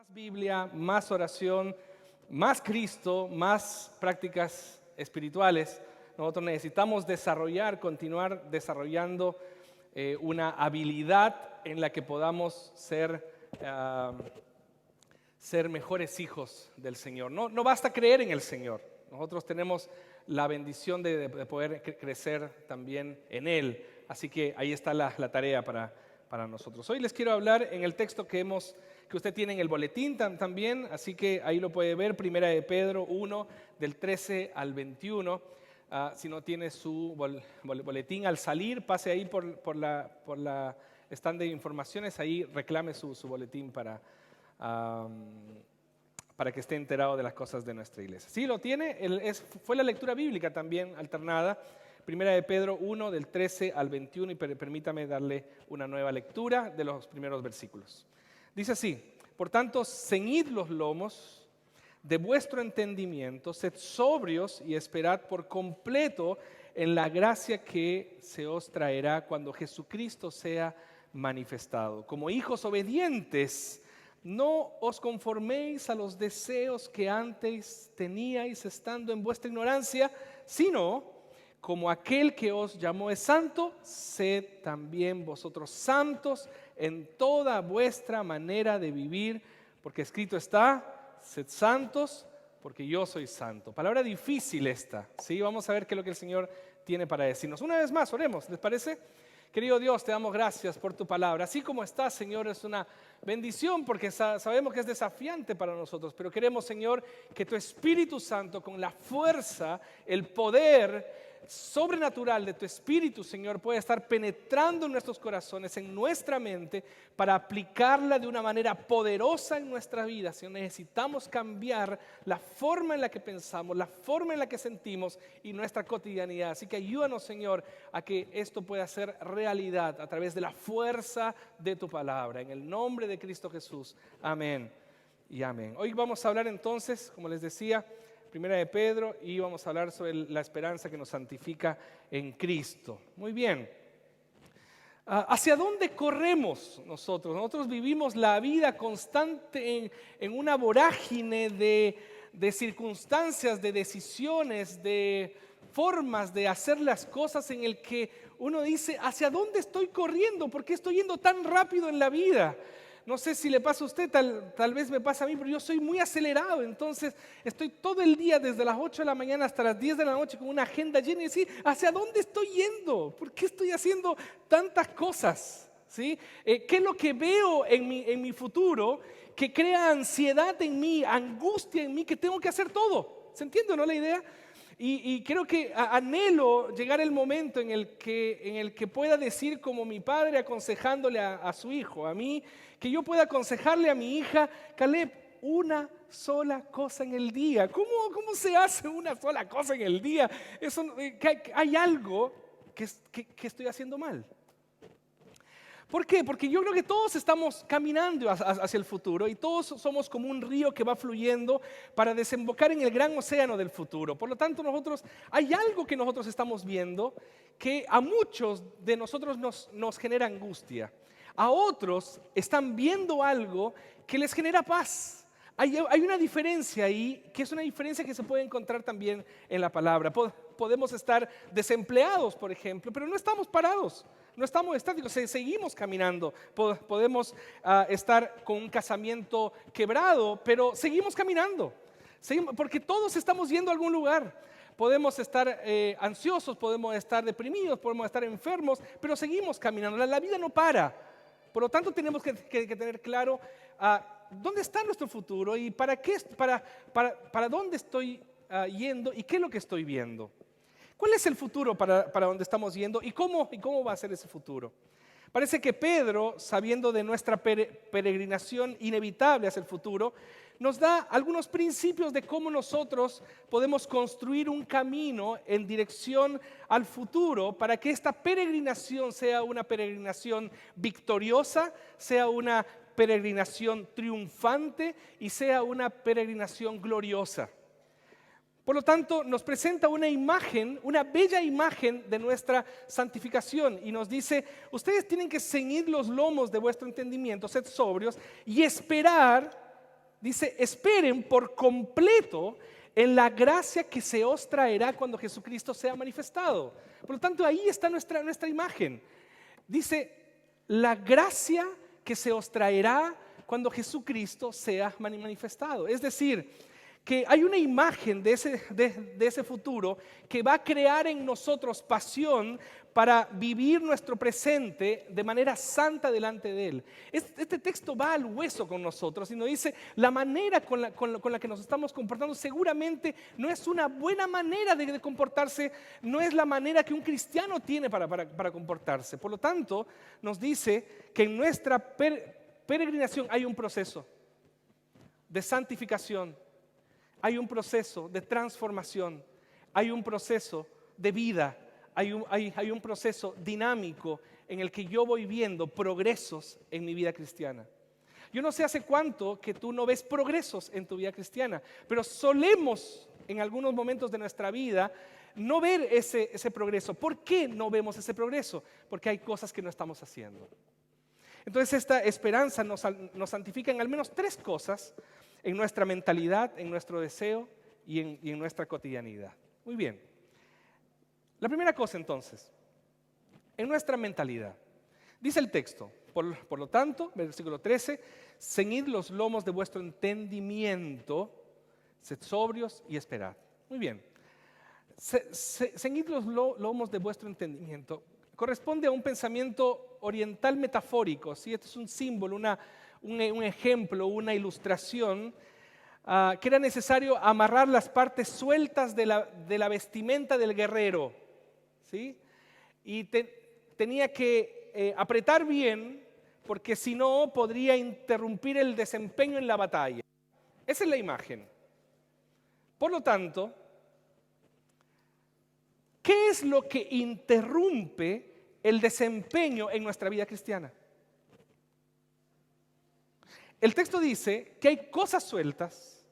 Más Biblia, más oración, más Cristo, más prácticas espirituales. Nosotros necesitamos continuar desarrollando una habilidad en la que podamos ser mejores hijos del Señor. No basta creer en el Señor. Nosotros tenemos la bendición de poder crecer también en Él. Así que ahí está la tarea para nosotros. Hoy les quiero hablar en el texto que usted tiene en el boletín también, así que ahí lo puede ver, Primera de Pedro 1, del 13 al 21. Si no tiene su boletín, al salir, pase ahí por la stand de informaciones, ahí reclame su boletín para que esté enterado de las cosas de nuestra iglesia. Sí, lo tiene, fue la lectura bíblica también alternada, Primera de Pedro 1, del 13 al 21, y permítame darle una nueva lectura de los primeros versículos. Dice así: por tanto, ceñid los lomos de vuestro entendimiento, sed sobrios y esperad por completo en la gracia que se os traerá cuando Jesucristo sea manifestado. Como hijos obedientes, no os conforméis a los deseos que antes teníais estando en vuestra ignorancia, sino como aquel que os llamó es santo, sed también vosotros santos en toda vuestra manera de vivir, porque escrito está: sed santos, porque yo soy santo. Palabra difícil esta, ¿sí? Vamos a ver qué es lo que el Señor tiene para decirnos. Una vez más, oremos, ¿les parece? Querido Dios, te damos gracias por tu palabra. Así como está, Señor, es una bendición porque sabemos que es desafiante para nosotros, pero queremos, Señor, que tu Espíritu Santo, con la fuerza, el poder sobrenatural de tu Espíritu, Señor, puede estar penetrando en nuestros corazones, en nuestra mente, para aplicarla de una manera poderosa en nuestra vida. Señor, necesitamos cambiar la forma en la que pensamos, la forma en la que sentimos y nuestra cotidianidad. Así que ayúdanos, Señor, a que esto pueda ser realidad a través de la fuerza de tu palabra. En el nombre de Cristo Jesús. Amén y amén. Hoy vamos a hablar entonces, como les decía, Primera de Pedro, y vamos a hablar sobre la esperanza que nos santifica en Cristo. Muy bien. ¿Hacia dónde corremos nosotros? Nosotros vivimos la vida constante en una vorágine de circunstancias, de decisiones, de formas de hacer las cosas en el que uno dice: ¿hacia dónde estoy corriendo? ¿Por qué estoy yendo tan rápido en la vida? No sé si le pasa a usted, tal vez me pasa a mí, pero yo soy muy acelerado. Entonces estoy todo el día desde las 8 de la mañana hasta las 10 de la noche con una agenda llena y decir: ¿hacia dónde estoy yendo? ¿Por qué estoy haciendo tantas cosas? ¿Sí? ¿Qué es lo que veo en mi futuro que crea ansiedad en mí, angustia en mí, que tengo que hacer todo? ¿Se entiende, no, la idea? Y creo que anhelo llegar el momento en el que pueda decir, como mi padre aconsejándole a su hijo, a mí, que yo pueda aconsejarle a mi hija: Caleb, una sola cosa en el día. ¿Cómo se hace una sola cosa en el día? Hay algo que estoy haciendo mal. ¿Por qué? Porque yo creo que todos estamos caminando hacia el futuro y todos somos como un río que va fluyendo para desembocar en el gran océano del futuro. Por lo tanto, hay algo que nosotros estamos viendo que a muchos de nosotros nos genera angustia. A otros están viendo algo que les genera paz. Hay una diferencia ahí, que es una diferencia que se puede encontrar también en la palabra. Podemos estar desempleados, por ejemplo, pero no estamos parados. No estamos estáticos, seguimos caminando. Podemos estar con un casamiento quebrado, pero seguimos caminando. Porque todos estamos yendo a algún lugar. Podemos estar ansiosos, podemos estar deprimidos, podemos estar enfermos, pero seguimos caminando. La vida no para. Por lo tanto, tenemos que tener claro dónde está nuestro futuro y para dónde estoy yendo y qué es lo que estoy viendo. ¿Cuál es el futuro para dónde estamos yendo y cómo va a ser ese futuro? Parece que Pedro, sabiendo de nuestra peregrinación inevitable hacia el futuro, nos da algunos principios de cómo nosotros podemos construir un camino en dirección al futuro para que esta peregrinación sea una peregrinación victoriosa, sea una peregrinación triunfante y sea una peregrinación gloriosa. Por lo tanto, nos presenta una imagen, una bella imagen de nuestra santificación y nos dice: ustedes tienen que ceñir los lomos de vuestro entendimiento, sed sobrios y esperar dice, esperen por completo en la gracia que se os traerá cuando Jesucristo sea manifestado. Por lo tanto, ahí está nuestra imagen. Dice, la gracia que se os traerá cuando Jesucristo sea manifestado. Es decir, que hay una imagen de ese futuro que va a crear en nosotros pasión para vivir nuestro presente de manera santa delante de Él. Este texto va al hueso con nosotros y nos dice la manera con la que nos estamos comportando seguramente no es una buena manera de comportarse, no es la manera que un cristiano tiene para comportarse. Por lo tanto, nos dice que en nuestra peregrinación hay un proceso de santificación, hay un proceso de transformación, hay un proceso de vida, hay un proceso dinámico en el que yo voy viendo progresos en mi vida cristiana. Yo no sé hace cuánto que tú no ves progresos en tu vida cristiana, pero solemos en algunos momentos de nuestra vida no ver ese progreso. ¿Por qué no vemos ese progreso? Porque hay cosas que no estamos haciendo. Entonces esta esperanza nos santifica en al menos 3 cosas: en nuestra mentalidad, en nuestro deseo y en nuestra cotidianidad. Muy bien. La primera cosa entonces, en nuestra mentalidad. Dice el texto, por lo tanto, versículo 13, ceñid los lomos de vuestro entendimiento, sed sobrios y esperad. Muy bien. Ceñid los lomos de vuestro entendimiento. Corresponde a un pensamiento oriental metafórico, ¿sí? Esto es un símbolo, un ejemplo, una ilustración, que era necesario amarrar las partes sueltas de la vestimenta del guerrero, ¿sí? Y tenía que apretar bien, porque si no podría interrumpir el desempeño en la batalla. Esa es la imagen. Por lo tanto, ¿qué es lo que interrumpe el desempeño en nuestra vida cristiana? El texto dice que hay cosas sueltas,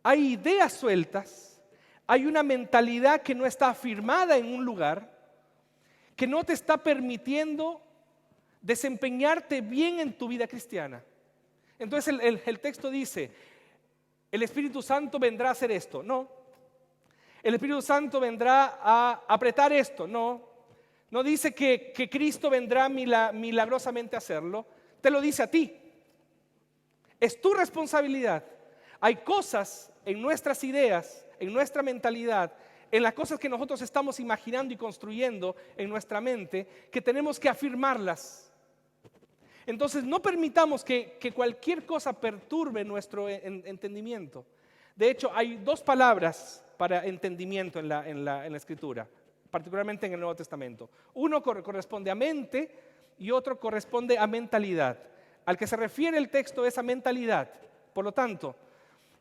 hay ideas sueltas, hay una mentalidad que no está afirmada en un lugar, que no te está permitiendo desempeñarte bien en tu vida cristiana. Entonces el texto dice, el Espíritu Santo vendrá a hacer esto. No. El Espíritu Santo vendrá a apretar esto. No. No dice que Cristo vendrá milagrosamente a hacerlo. Te lo dice a ti. Es tu responsabilidad. Hay cosas en nuestras ideas, en nuestra mentalidad, en las cosas que nosotros estamos imaginando y construyendo en nuestra mente, que tenemos que afirmarlas. Entonces no permitamos que cualquier cosa perturbe nuestro entendimiento. De hecho, hay 2 palabras para entendimiento en la Escritura, particularmente en el Nuevo Testamento. Uno corresponde a mente y otro corresponde a mentalidad. Al que se refiere el texto es a mentalidad. Por lo tanto,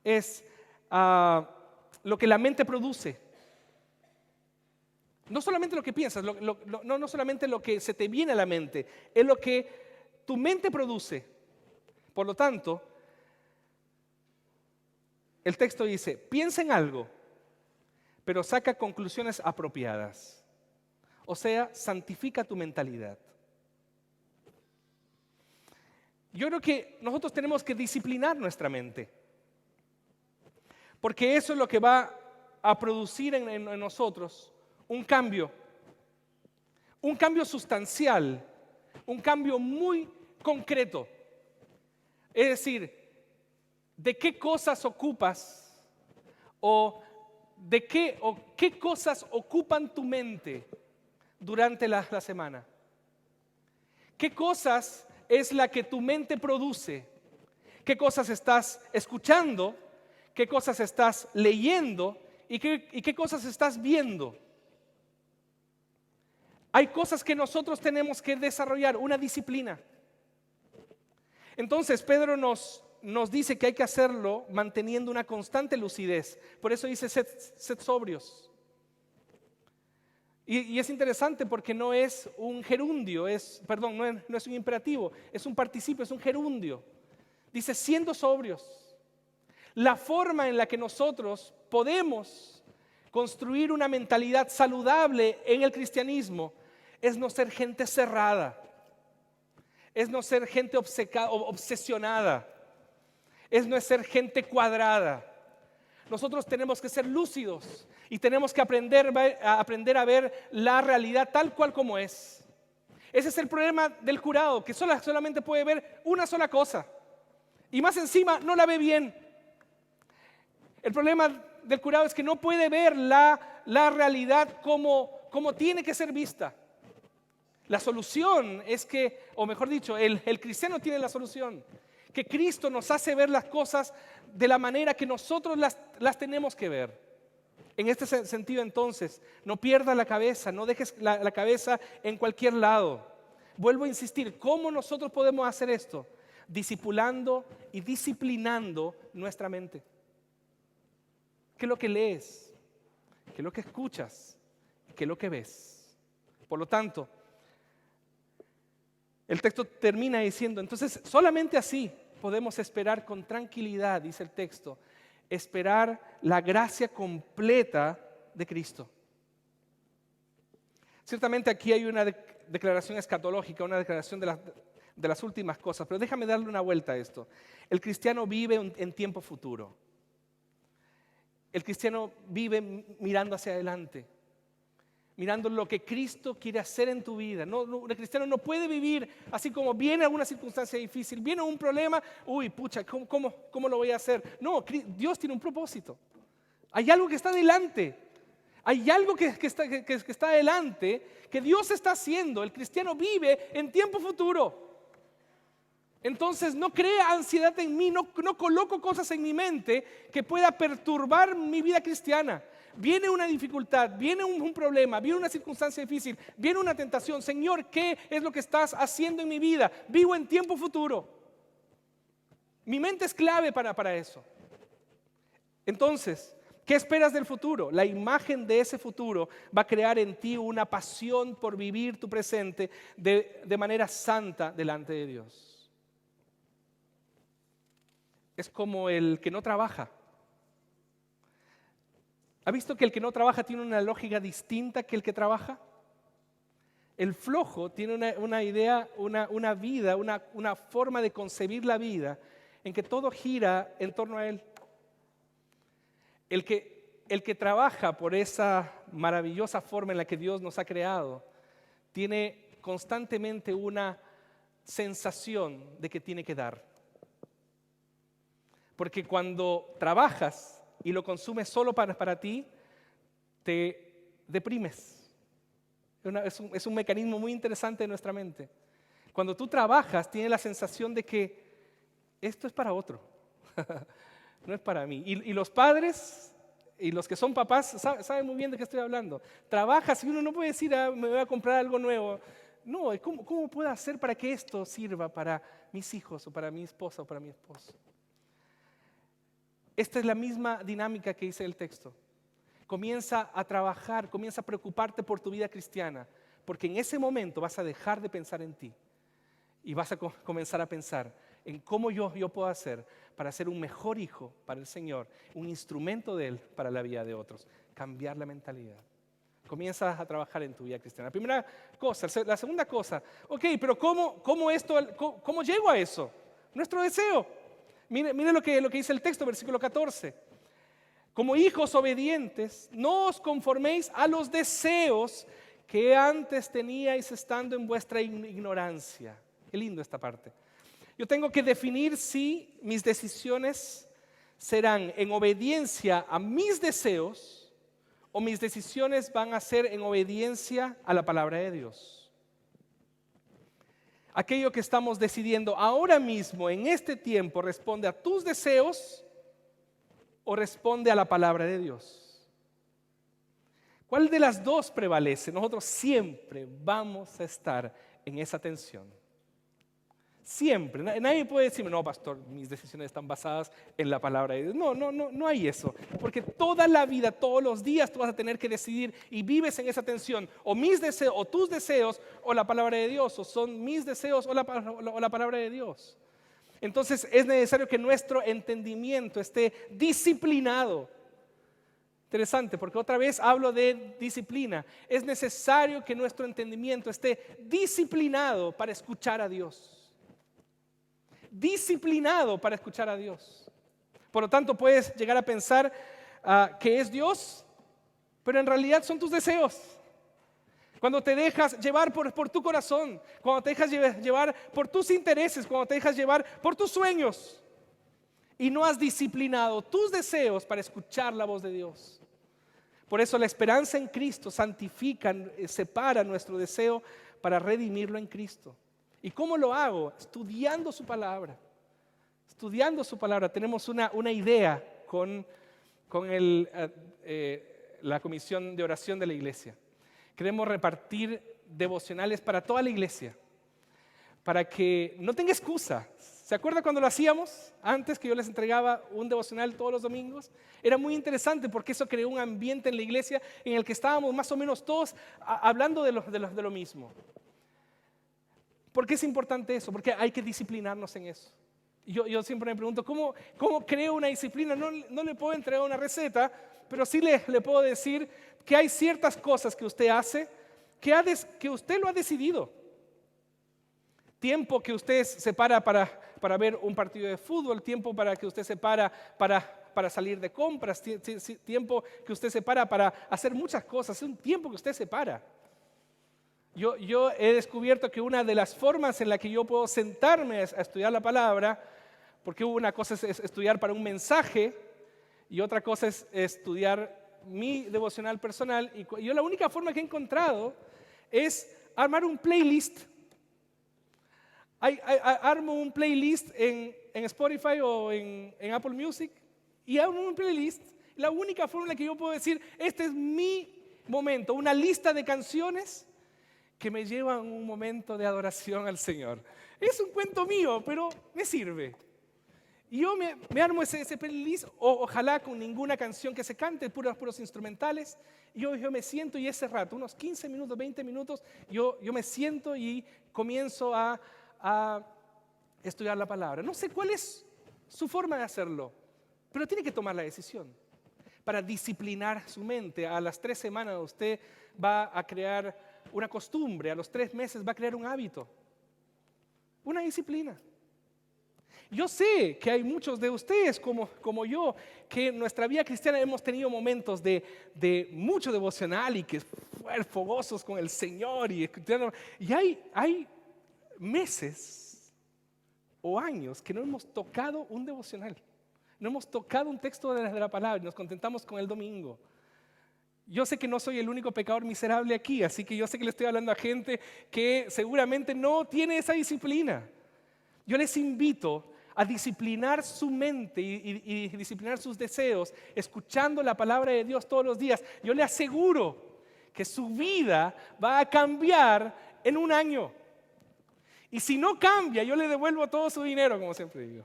es lo que la mente produce. No solamente lo que piensas, no solamente lo que se te viene a la mente, es lo que tu mente produce. Por lo tanto, el texto dice, piensa en algo, pero saca conclusiones apropiadas. O sea, santifica tu mentalidad. Yo creo que nosotros tenemos que disciplinar nuestra mente, porque eso es lo que va a producir en nosotros un cambio sustancial, un cambio muy concreto. Es decir, ¿de qué cosas ocupas o qué cosas ocupan tu mente durante la semana? ¿Qué cosas es la que tu mente produce? ¿Qué cosas estás escuchando? ¿Qué cosas estás leyendo? ¿Y qué cosas estás viendo? Hay cosas que nosotros tenemos que desarrollar, una disciplina. Entonces Pedro nos dice que hay que hacerlo manteniendo una constante lucidez. Por eso dice, sed sobrios. Y es interesante porque no es un gerundio, no es un imperativo, es un participio, es un gerundio. Dice, siendo sobrios. La forma en la que nosotros podemos construir una mentalidad saludable en el cristianismo es no ser gente cerrada, es no ser gente obsesionada, no es ser gente cuadrada. Nosotros tenemos que ser lúcidos y tenemos que aprender a ver la realidad tal cual como es. Ese es el problema del curado, que solamente puede ver una sola cosa y más encima no la ve bien. El problema del curado es que no puede ver la realidad como tiene que ser vista. La solución es que, o mejor dicho, el cristiano tiene la solución. Que Cristo nos hace ver las cosas de la manera que nosotros las tenemos que ver. En este sentido, entonces, no pierdas la cabeza, no dejes la cabeza en cualquier lado. Vuelvo a insistir, ¿cómo nosotros podemos hacer esto? Discipulando y disciplinando nuestra mente. ¿Qué es lo que lees? ¿Qué es lo que escuchas? ¿Qué es lo que ves? Por lo tanto, el texto termina diciendo, entonces solamente así podemos esperar con tranquilidad, dice el texto, esperar la gracia completa de Cristo. Ciertamente aquí hay una declaración escatológica, una declaración de las últimas cosas, pero déjame darle una vuelta a esto. El cristiano vive en tiempo futuro. El cristiano vive mirando hacia adelante, mirando lo que Cristo quiere hacer en tu vida. El cristiano no puede vivir así como viene alguna circunstancia difícil, viene un problema, uy, pucha, ¿cómo lo voy a hacer? No, Dios tiene un propósito. Hay algo que está adelante. Hay algo que está adelante que Dios está haciendo. El cristiano vive en tiempo futuro. Entonces no crea ansiedad en mí, no coloco cosas en mi mente que pueda perturbar mi vida cristiana. Viene una dificultad, viene un problema, viene una circunstancia difícil, viene una tentación. Señor, ¿qué es lo que estás haciendo en mi vida? Vivo en tiempo futuro. Mi mente es clave para eso. Entonces, ¿qué esperas del futuro? La imagen de ese futuro va a crear en ti una pasión por vivir tu presente de manera santa delante de Dios. Es como el que no trabaja. ¿Ha visto que el que no trabaja tiene una lógica distinta que el que trabaja? El flojo tiene una idea, una vida, una forma de concebir la vida en que todo gira en torno a él. El que trabaja por esa maravillosa forma en la que Dios nos ha creado, tiene constantemente una sensación de que tiene que dar. Porque cuando trabajas y lo consumes solo para ti, te deprimes. Es un mecanismo muy interesante de nuestra mente. Cuando tú trabajas, tienes la sensación de que esto es para otro, no es para mí. Y los padres y los que son papás saben muy bien de qué estoy hablando. Trabajas y uno no puede decir, me voy a comprar algo nuevo. No, ¿cómo puedo hacer para que esto sirva para mis hijos o para mi esposa o para mi esposo? Esta es la misma dinámica que dice el texto. Comienza a trabajar, comienza a preocuparte por tu vida cristiana, porque en ese momento vas a dejar de pensar en ti y vas a comenzar a pensar en cómo yo puedo hacer para ser un mejor hijo para el Señor, un instrumento de Él para la vida de otros. Cambiar la mentalidad. Comienzas a trabajar en tu vida cristiana. La primera cosa. La segunda cosa, ok, pero ¿cómo llego a eso? Nuestro deseo. Mire lo que dice el texto, versículo 14. Como hijos obedientes, no os conforméis a los deseos que antes teníais estando en vuestra ignorancia. Qué lindo esta parte. Yo tengo que definir si mis decisiones serán en obediencia a mis deseos o mis decisiones van a ser en obediencia a la palabra de Dios. Aquello que estamos decidiendo ahora mismo, en este tiempo, responde a tus deseos o responde a la palabra de Dios. ¿Cuál de las dos prevalece? Nosotros siempre vamos a estar en esa tensión. Siempre. Nadie puede decirme, no, pastor, mis decisiones están basadas en la palabra de Dios. No hay eso. Porque toda la vida, todos los días tú vas a tener que decidir y vives en esa tensión. O mis deseos, o tus deseos, o la palabra de Dios. O son mis deseos o la palabra de Dios. Entonces es necesario que nuestro entendimiento esté disciplinado. Interesante, porque otra vez hablo de disciplina. Es necesario que nuestro entendimiento esté disciplinado para escuchar a Dios. disciplinado para escuchar a Dios. Por lo tanto, puedes llegar a pensar que es Dios, pero en realidad son tus deseos. Cuando te dejas llevar por tu corazón, cuando te dejas llevar por tus intereses, cuando te dejas llevar por tus sueños y no has disciplinado tus deseos para escuchar la voz de Dios. Por eso la esperanza en Cristo santifica, separa nuestro deseo para redimirlo en Cristo. ¿Y cómo lo hago? Estudiando su palabra. Estudiando su palabra. Tenemos una idea con la comisión de oración de la iglesia. Queremos repartir devocionales para toda la iglesia, para que no tenga excusa. ¿Se acuerda cuando lo hacíamos? Antes que yo les entregaba un devocional todos los domingos. Era muy interesante porque eso creó un ambiente en la iglesia en el que estábamos más o menos todos hablando de lo mismo. ¿Por qué es importante eso? Porque hay que disciplinarnos en eso. Yo siempre me pregunto, ¿cómo creo una disciplina? No le puedo entregar una receta, pero sí le puedo decir que hay ciertas cosas que usted hace que usted lo ha decidido. Tiempo que usted separa para ver un partido de fútbol, tiempo para que usted separa para salir de compras, tiempo que usted separa para hacer muchas cosas, es un tiempo que usted separa. Yo he descubierto que una de las formas en la que yo puedo sentarme a estudiar la palabra, porque una cosa es estudiar para un mensaje y otra cosa es estudiar mi devocional personal, y yo la única forma que he encontrado es armar un playlist. Armo un playlist en Spotify o en Apple Music y armo un playlist. La única forma en la que yo puedo decir, este es mi momento, una lista de canciones que me llevan a un momento de adoración al Señor. Es un cuento mío, pero me sirve. Y yo me armo ese playlist, ojalá con ninguna canción que se cante, puros instrumentales. Y yo me siento y ese rato, unos 15 minutos, 20 minutos, yo me siento y comienzo a estudiar la palabra. No sé cuál es su forma de hacerlo, pero tiene que tomar la decisión para disciplinar su mente. A las 3 semanas usted va a crear una costumbre, a los 3 meses va a crear un hábito, una disciplina. Yo sé que hay muchos de ustedes como yo, que en nuestra vida cristiana hemos tenido momentos de mucho devocional y que fueron fogosos con el Señor y hay meses o años que no hemos tocado un devocional, no hemos tocado un texto de la palabra y nos contentamos con el domingo. Yo sé que no soy el único pecador miserable aquí, así que yo sé que le estoy hablando a gente que seguramente no tiene esa disciplina. Yo les invito a disciplinar su mente y disciplinar sus deseos, escuchando la palabra de Dios todos los días. Yo le aseguro que su vida va a cambiar en un año. Y si no cambia, yo le devuelvo todo su dinero, como siempre digo.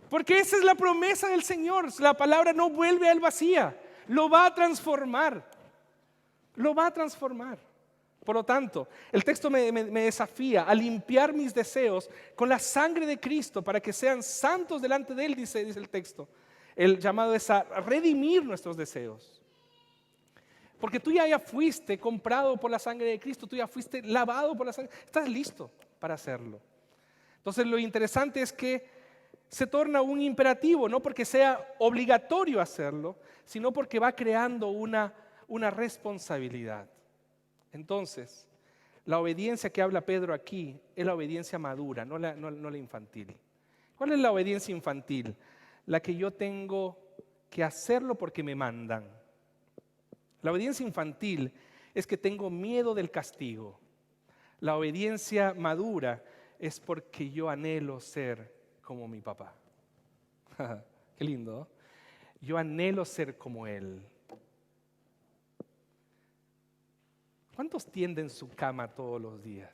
Porque esa es la promesa del Señor. La palabra no vuelve a él vacía. Lo va a transformar. Lo va a transformar. Por lo tanto, el texto me desafía a limpiar mis deseos con la sangre de Cristo para que sean santos delante de Él, dice el texto. El llamado es a redimir nuestros deseos. Porque tú ya fuiste comprado por la sangre de Cristo, tú ya fuiste lavado por la sangre, estás listo para hacerlo. Entonces lo interesante es que se torna un imperativo, no porque sea obligatorio hacerlo, sino porque va creando una responsabilidad. Entonces, la obediencia que habla Pedro aquí es la obediencia madura, no la infantil. ¿Cuál es la obediencia infantil? La que yo tengo que hacerlo porque me mandan. La obediencia infantil es que tengo miedo del castigo. La obediencia madura es porque yo anhelo ser como mi papá. Qué lindo, ¿no? Yo anhelo ser como él. ¿Cuántos tienden su cama todos los días?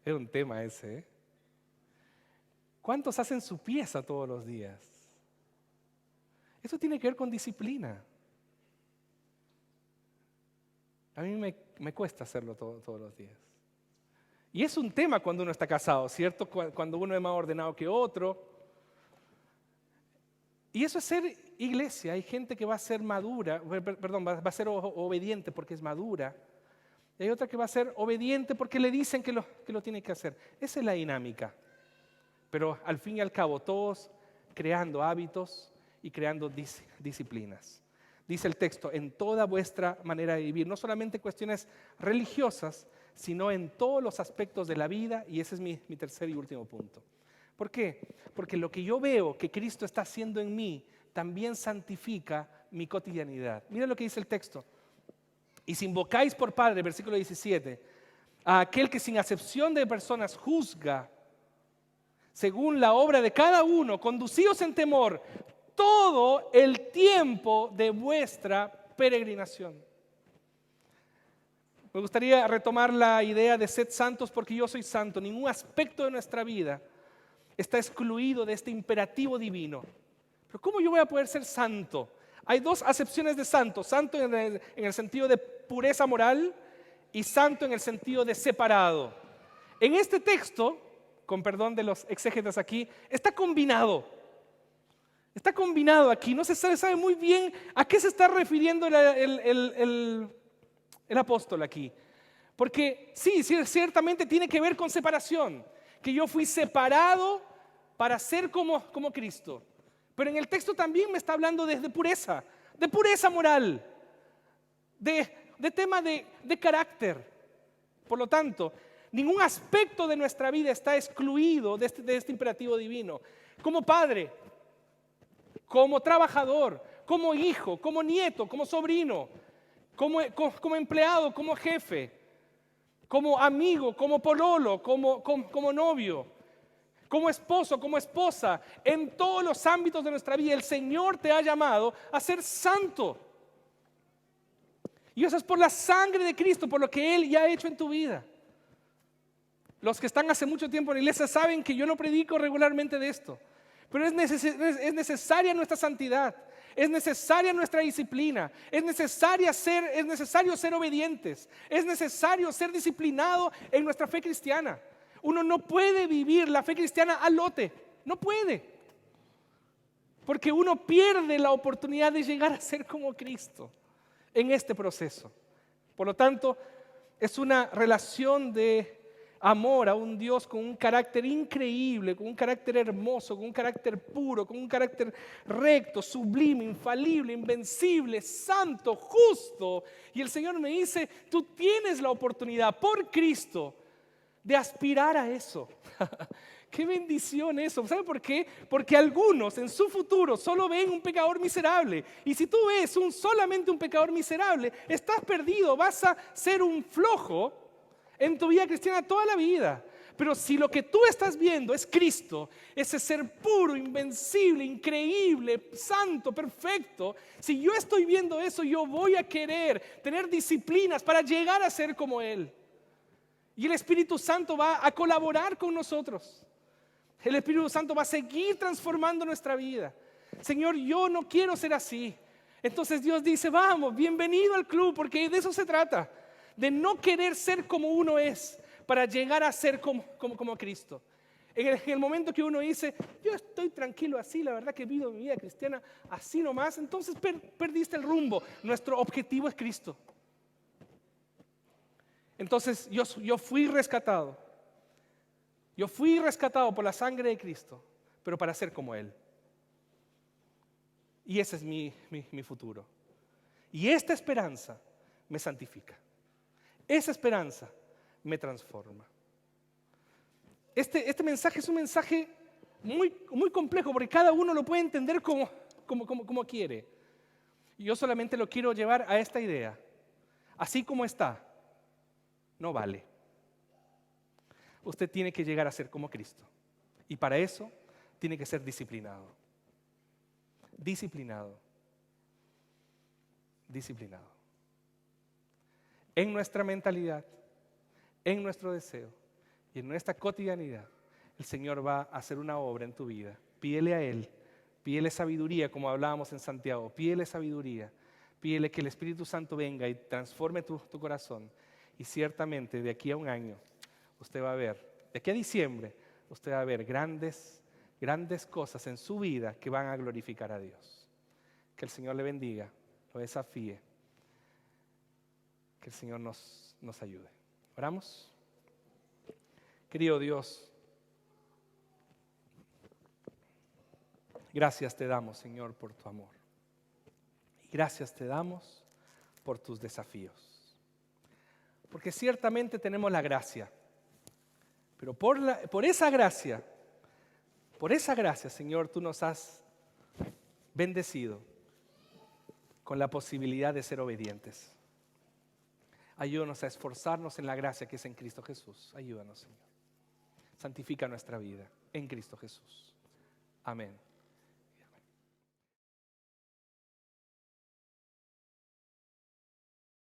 Es un tema ese, ¿eh? ¿Cuántos hacen su pieza todos los días? Eso tiene que ver con disciplina. A mí me cuesta hacerlo todos los días. Y es un tema cuando uno está casado, ¿cierto? Cuando uno es más ordenado que otro. Y eso es ser iglesia. Hay gente que va a ser madura, va a ser obediente porque es madura. Y hay otra que va a ser obediente porque le dicen que lo tiene que hacer. Esa es la dinámica. Pero al fin y al cabo, todos creando hábitos y creando disciplinas. Dice el texto, en toda vuestra manera de vivir, no solamente cuestiones religiosas, sino en todos los aspectos de la vida, y ese es mi tercer y último punto. ¿Por qué? Porque lo que yo veo que Cristo está haciendo en mí, también santifica mi cotidianidad. Miren lo que dice el texto. Y si invocáis por Padre, versículo 17, a aquel que sin acepción de personas juzga, según la obra de cada uno, conducíos en temor todo el tiempo de vuestra peregrinación. Me gustaría retomar la idea de sed santos porque yo soy santo. Ningún aspecto de nuestra vida está excluido de este imperativo divino. Pero ¿cómo yo voy a poder ser santo? Hay dos acepciones de santo. Santo en el sentido de pureza moral y santo en el sentido de separado. En este texto, con perdón de los exégetas aquí, está combinado. Está combinado aquí. No se sabe muy bien a qué se está refiriendo el apóstol aquí. Porque sí, ciertamente tiene que ver con separación. Que yo fui separado para ser como Cristo. Pero en el texto también me está hablando de pureza moral, de tema de carácter. Por lo tanto, ningún aspecto de nuestra vida está excluido de este imperativo divino. Como padre, como trabajador, como hijo, como nieto, como sobrino, como empleado, como jefe, como amigo, como pololo, como novio, como esposo, como esposa, en todos los ámbitos de nuestra vida, el Señor te ha llamado a ser santo. Y eso es por la sangre de Cristo, por lo que Él ya ha hecho en tu vida. Los que están hace mucho tiempo en la iglesia saben que yo no predico regularmente de esto. Pero es necesaria nuestra santidad, es necesaria nuestra disciplina, es necesario ser obedientes, es necesario ser disciplinado en nuestra fe cristiana. Uno no puede vivir la fe cristiana al lote, no puede. Porque uno pierde la oportunidad de llegar a ser como Cristo en este proceso. Por lo tanto, es una relación de amor a un Dios con un carácter increíble, con un carácter hermoso, con un carácter puro, con un carácter recto, sublime, infalible, invencible, santo, justo. Y el Señor me dice, tú tienes la oportunidad por Cristo de aspirar a eso. ¡Qué bendición eso! ¿Sabe por qué? Porque algunos en su futuro solo ven un pecador miserable. Y si tú ves solamente un pecador miserable, estás perdido, vas a ser un flojo en tu vida cristiana toda la vida. Pero si lo que tú estás viendo es Cristo, ese ser puro, invencible, increíble, santo, perfecto, si yo estoy viendo eso, yo voy a querer tener disciplinas para llegar a ser como Él. Y el Espíritu Santo va a colaborar con nosotros. El Espíritu Santo va a seguir transformando nuestra vida. Señor, yo no quiero ser así. Entonces Dios dice, vamos, bienvenido al club, porque de eso se trata. De no querer ser como uno es, para llegar a ser como Cristo. En el momento que uno dice, yo estoy tranquilo así, la verdad que vivo mi vida cristiana así nomás, entonces perdiste el rumbo. Nuestro objetivo es Cristo. Entonces yo fui rescatado. Yo fui rescatado por la sangre de Cristo, pero para ser como Él. Y ese es mi futuro. Y esta esperanza me santifica. Esa esperanza me transforma. Este mensaje es un mensaje muy, muy complejo porque cada uno lo puede entender como quiere. Y yo solamente lo quiero llevar a esta idea. Así como está, no vale. Usted tiene que llegar a ser como Cristo. Y para eso tiene que ser disciplinado. Disciplinado. Disciplinado. En nuestra mentalidad, en nuestro deseo y en nuestra cotidianidad, el Señor va a hacer una obra en tu vida. Pídele a Él, pídele sabiduría, como hablábamos en Santiago, pídele sabiduría, pídele que el Espíritu Santo venga y transforme tu corazón. Y ciertamente de aquí a un año, usted va a ver, de aquí a diciembre, usted va a ver grandes cosas en su vida que van a glorificar a Dios. Que el Señor le bendiga, lo desafíe. Que el Señor nos ayude. ¿Oramos? Querido Dios, gracias te damos, Señor, por tu amor. Y gracias te damos por tus desafíos. Porque ciertamente tenemos la gracia. Pero por esa gracia, Señor, tú nos has bendecido con la posibilidad de ser obedientes. Ayúdanos a esforzarnos en la gracia que es en Cristo Jesús. Ayúdanos, Señor. Santifica nuestra vida en Cristo Jesús. Amén.